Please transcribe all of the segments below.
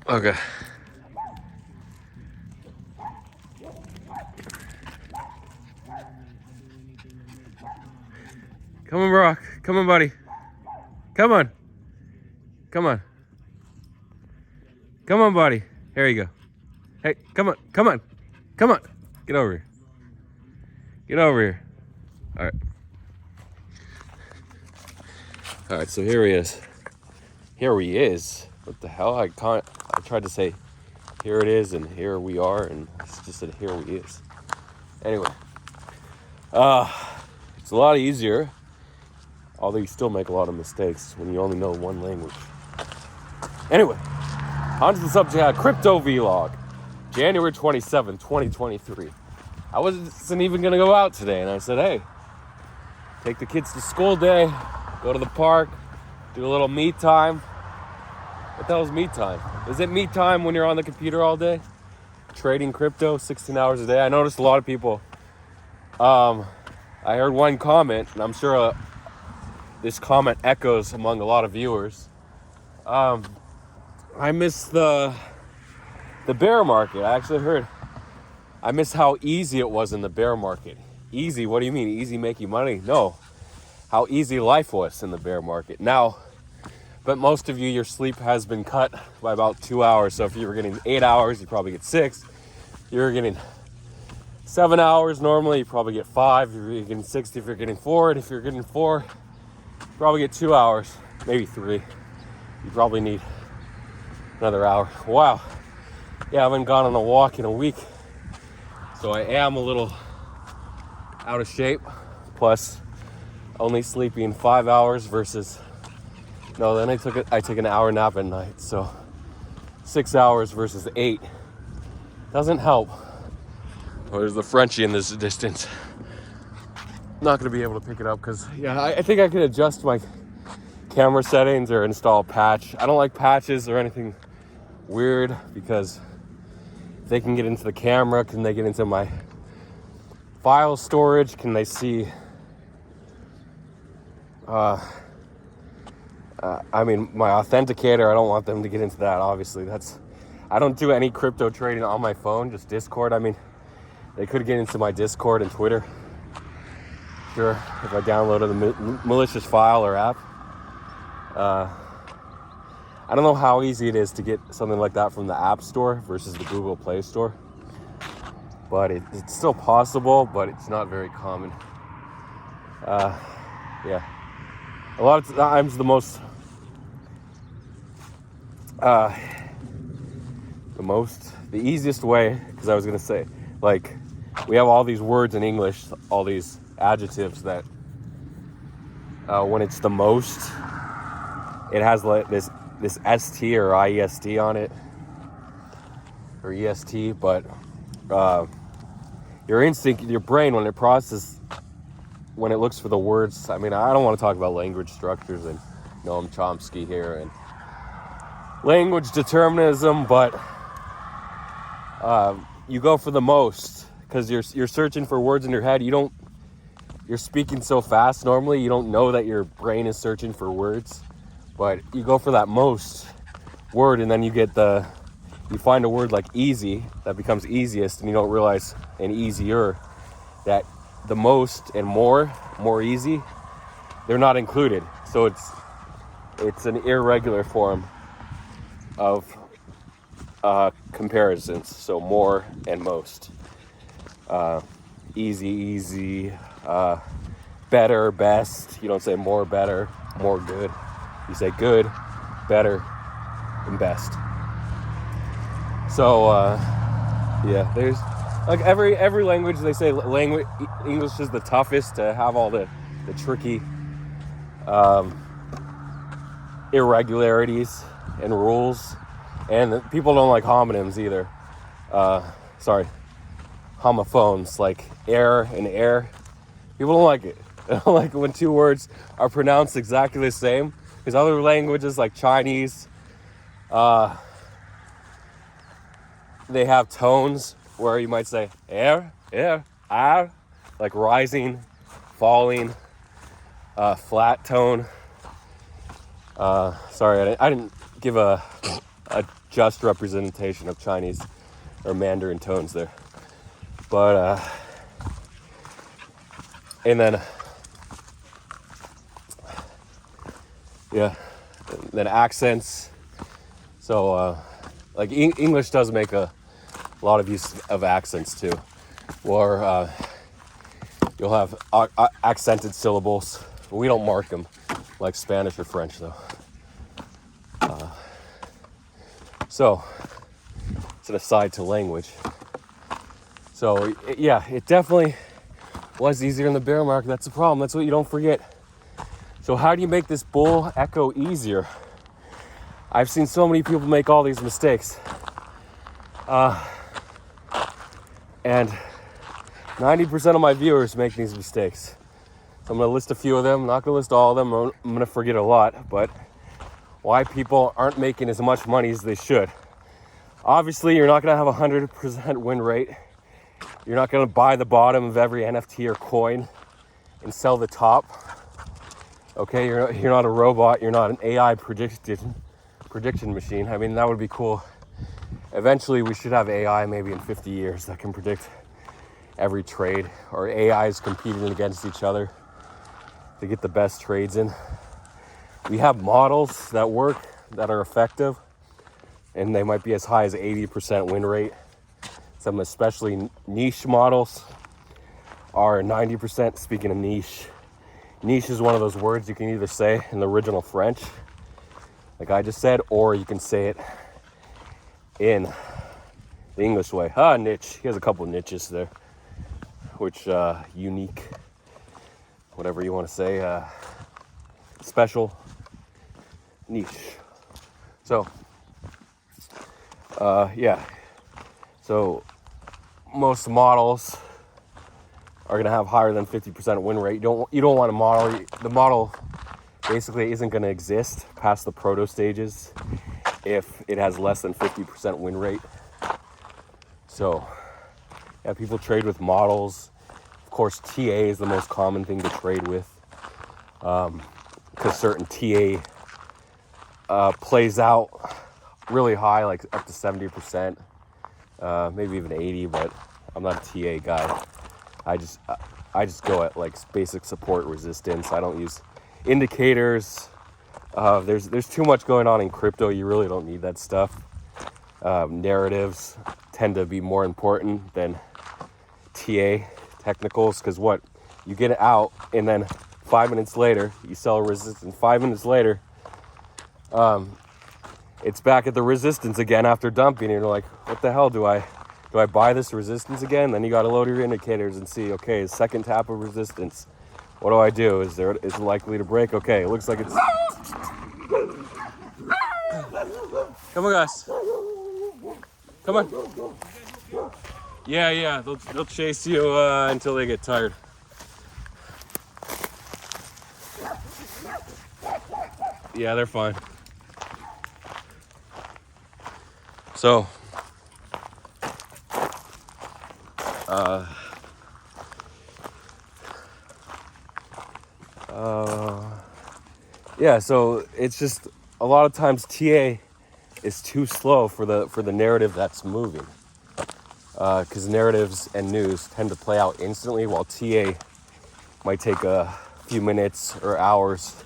Okay. Come on, Brock. Come on, buddy. Come on. Come on. Come on, buddy. Here you go. Hey, come on. Come on. Come on. Get over here. Get over here. All right. All right, so here he is. Here he is. What the hell? I tried to say here it is and here we are, and it's just said here he is. Anyway. It's a lot easier, although you still make a lot of mistakes when you only know one language. Anyway, on to the subject, crypto vlog, January 27, 2023. I wasn't even going to go out today, and I said, hey, take the kids to school day, go to the park, do a little me time. What the hell is me time? Is it me time when you're on the computer all day? Trading crypto 16 hours a day? I noticed a lot of people. I heard one comment, and I'm sure this comment echoes among a lot of viewers. I miss the bear market. I actually heard I miss how easy it was in the bear market. Easy? What do you mean? Easy making money? No. How easy life was in the bear market. Now, but most of you, your sleep has been cut by about 2 hours. So if you were getting 8 hours, you probably get 6. If you're getting 7 hours normally, you probably get 5. If you're getting 6, if you're getting 4, and if you're getting 4, you probably get 2 hours, maybe 3. You probably need another hour. Wow. Yeah, I haven't gone on a walk in a week, so I am a little out of shape. Plus, only sleeping 5 hours versus then I took an hour nap at night, so 6 hours versus 8 doesn't help. Well, there's the Frenchie in this distance. Not gonna be able to pick it up because I think I could adjust my camera settings or install a patch. I don't like patches or anything weird because if they can get into the camera, can they get into my file storage? Can they see my authenticator? I don't want them to get into that, obviously. I don't do any crypto trading on my phone, just Discord. They could get into my Discord and Twitter. Sure, if I downloaded the malicious file or app. I don't know how easy it is to get something like that from the App Store versus the Google Play Store. But it's still possible, but it's not very common. Yeah. A lot of times the easiest way, because I was going to say, like, we have all these words in English, all these adjectives that when it's the most, it has like this ST or IEST on it, or EST, but your instinct, your brain, when it looks for the words, I don't want to talk about language structures and Noam Chomsky here and language determinism, but you go for the most because you're searching for words in your head. You're speaking so fast normally, you don't know that your brain is searching for words, but you go for that most word, and then you find a word like easy that becomes easiest, and you don't realize, and easier, that the most and more easy, they're not included. So it's an irregular form of comparisons. So more and most, easy, better, best. You don't say more, better, more, good. You say good, better, and best. So there's like every language, they say English is the toughest to have all the tricky irregularities and rules, and people don't like homonyms either. Homophones, like air and air. People don't like it. They don't like it when two words are pronounced exactly the same, because other languages like Chinese, they have tones where you might say air, ar, like rising, falling, flat tone. Sorry, I didn't give a a just representation of Chinese or Mandarin tones there. But and then then accents. So like English does make a lot of use of accents too, or you'll have accented syllables. We don't mark them like Spanish or French though. So it's an aside to language. So yeah, it definitely was easier in the bear market. That's the problem. That's what you don't forget. So how do you make this bull echo easier? I've seen so many people make all these mistakes. And 90% of my viewers make these mistakes. So I'm going to list a few of them. I'm not going to list all of them. I'm going to forget a lot. But why people aren't making as much money as they should. Obviously, you're not going to have a 100% win rate. You're not going to buy the bottom of every NFT or coin and sell the top. Okay, you're not a robot. You're not an AI prediction machine. I mean, that would be cool. Eventually, we should have AI maybe in 50 years that can predict every trade, or AIs competing against each other to get the best trades in. We have models that work, that are effective, and they might be as high as 80% win rate. Some especially niche models are 90%. Speaking of niche is one of those words you can either say in the original French, like I just said, or you can say it in the English way. Niche. He has a couple of niches there, which unique, whatever you want to say, special, niche. So, yeah. So most models are going to have higher than 50% win rate. You don't want a model. The model basically isn't going to exist past the proto stages if it has less than 50% win rate. So yeah, people trade with models. Of course, TA is the most common thing to trade with, because certain TA plays out really high, like up to 70%, maybe even 80. But I'm not a TA guy. I just go at like basic support resistance. I don't use indicators. There's too much going on in crypto. You really don't need that stuff. Narratives tend to be more important than TA technicals, because what you get it out and then 5 minutes later you sell a resistance. 5 minutes later, it's back at the resistance again after dumping. And you're like, what the hell, do I buy this resistance again? Then you got to load your indicators and see, okay, second tap of resistance. What do I do? Is it likely to break? Okay, it looks like it's. Come on, guys. Come on. Yeah, they'll chase you until they get tired. Yeah, they're fine. So, yeah, so it's just a lot of times TA is too slow for the narrative that's moving, because narratives and news tend to play out instantly, while TA might take a few minutes or hours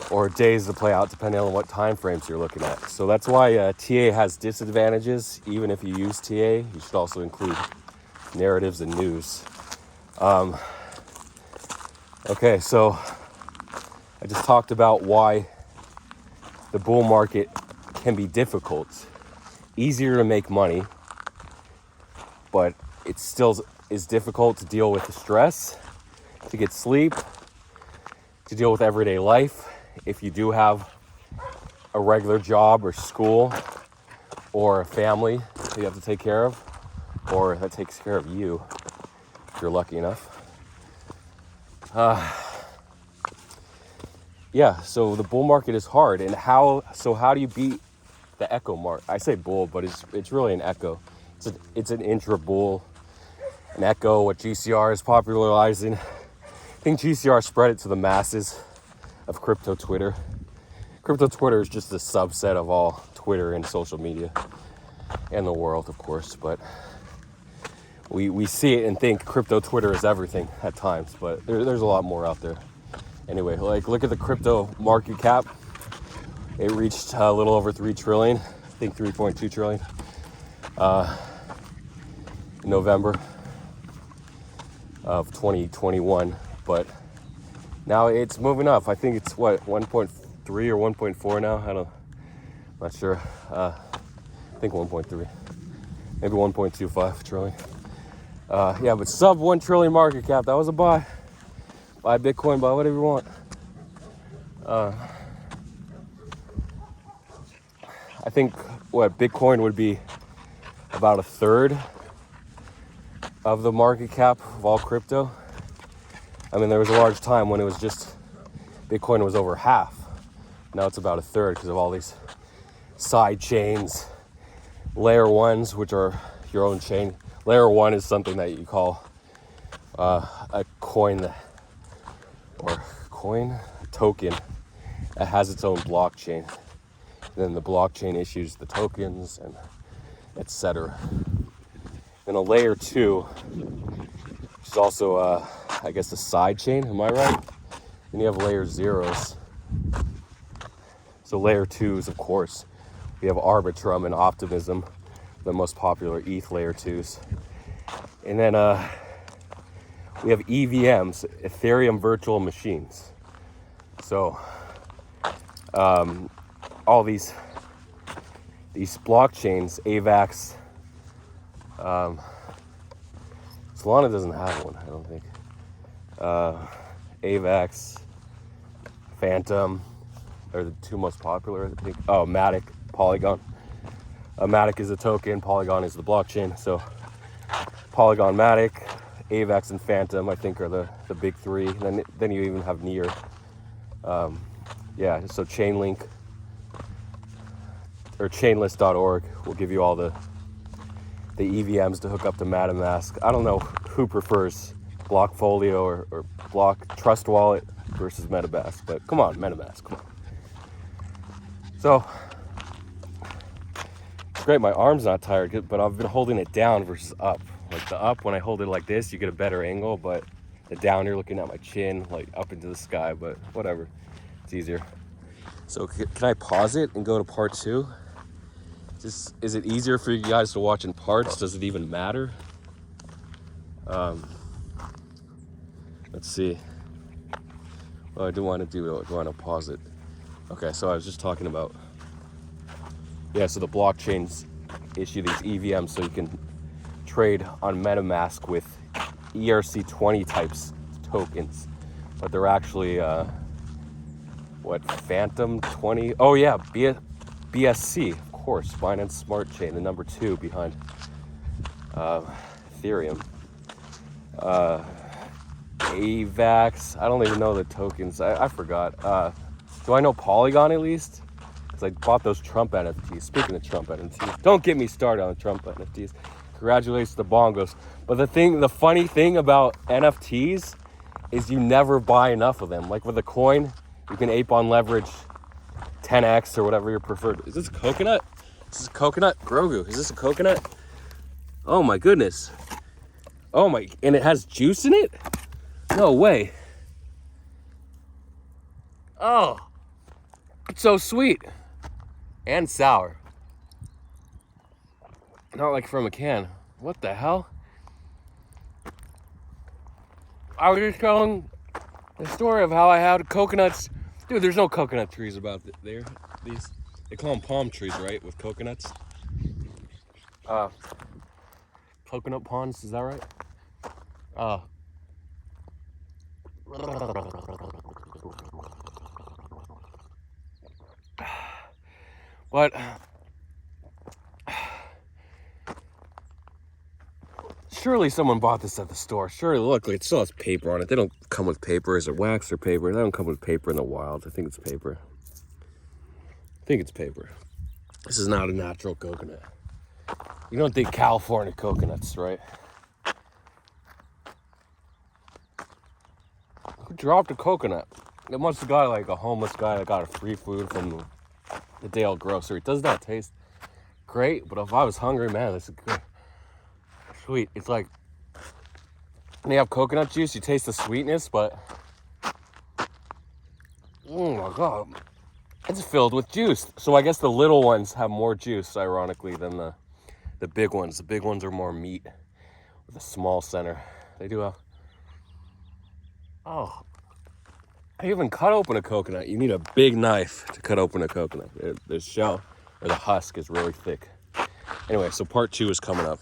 or days to play out, depending on what time frames you're looking at. So that's why TA has disadvantages. Even if you use TA, you should also include narratives and news. Okay, so I just talked about why the bull market can be difficult. Easier to make money, but it still is difficult to deal with the stress, to get sleep, to deal with everyday life. If you do have a regular job or school or a family that you have to take care of, or that takes care of you, if you're lucky enough. Yeah, so the bull market is hard. And how do you beat the echo market? I say bull, but it's really an echo. It's an intra bull, an echo, what GCR is popularizing. I think GCR spread it to the masses of crypto Twitter. Crypto Twitter is just a subset of all Twitter and social media and the world, of course. But we see it and think crypto Twitter is everything at times, but there's a lot more out there. Anyway, like look at the crypto market cap. It reached a little over 3 trillion, I think 3.2 trillion in November of 2021. But now it's moving up. I think it's what, 1.3 or 1.4 now? I'm not sure. I think 1.3, maybe 1.25 trillion. Yeah, but sub 1 trillion market cap. That was a buy. Buy Bitcoin, buy whatever you want. I think what Bitcoin would be about a third of the market cap of all crypto. I mean, there was a large time when it was just Bitcoin was over half. Now it's about a third because of all these side chains, layer ones, which are your own chain. Layer one is something that you call a coin, token that has its own blockchain. And then the blockchain issues the tokens and etc. Then a layer two, which is also, I guess, a side chain. Am I right? Then you have layer zeros. So layer twos, of course, we have Arbitrum and Optimism, the most popular ETH layer twos. And then we have EVMs, Ethereum virtual machines. So all these blockchains, AVAX, Solana doesn't have one, I don't think. AVAX, Phantom are the two most popular, I think. Oh, Matic, Polygon. Matic is a token, Polygon is the blockchain. So Polygon, Matic, AVAX, and Phantom, I think, are the big three. And then you even have Near. Yeah, so Chainlink or Chainlist.org will give you all the EVMs to hook up to MetaMask. I don't know who prefers Blockfolio or Block Trust Wallet versus MetaMask, but come on, MetaMask, come on. So it's great. My arm's not tired, but I've been holding it down versus up. Like the up, when I hold it like this, you get a better angle, but the down, you're looking at my chin, like up into the sky. But whatever, it's easier. So can I pause it and go to part two? Is it easier for you guys to watch in parts? Does it even matter? Let's see. Well, I do want to do I want to pause it. Okay, so I was just talking about, so the blockchains issue these EVMs so you can trade on MetaMask with ERC20 types tokens, but they're actually Phantom 20? Oh yeah, BSC, of course, Binance Smart Chain, the number 2 behind Ethereum. AVAX, I don't even know the tokens. I forgot. Do I know Polygon at least? Because I bought those Trump NFTs. Speaking of Trump NFTs, don't get me started on the Trump NFTs. Congratulations to Bongos. But the funny thing about NFTs is you never buy enough of them. Like with a coin, you can ape on leverage 10x or whatever your preferred. Is this a coconut? Is this a coconut? Grogu, is this a coconut? Oh my goodness. Oh my, and it has juice in it? No way. Oh, it's so sweet and sour. Not like from a can. What the hell? I was just telling the story of how I had coconuts. Dude, there's no coconut trees about there. These, they call them palm trees, right? With coconuts. Coconut ponds, is that right? But surely someone bought this at the store. Surely, look, it still has paper on it. They don't come with paper. Is it wax or paper? They don't come with paper in the wild. I think it's paper. This is not a natural coconut. You don't think California coconuts, right? Who dropped a coconut? It must have got like a homeless guy that got a free food from the Dale grocery. Does that taste great? But if I was hungry, man, this is good. Sweet. It's like when you have coconut juice, you taste the sweetness, but oh my god, it's filled with juice. So I guess the little ones have more juice, ironically, than the big ones. The big ones are more meat with a small center. They do have. Oh, I even cut open a coconut. You need a big knife to cut open a coconut. The shell or the husk is really thick. Anyway, so part 2 is coming up.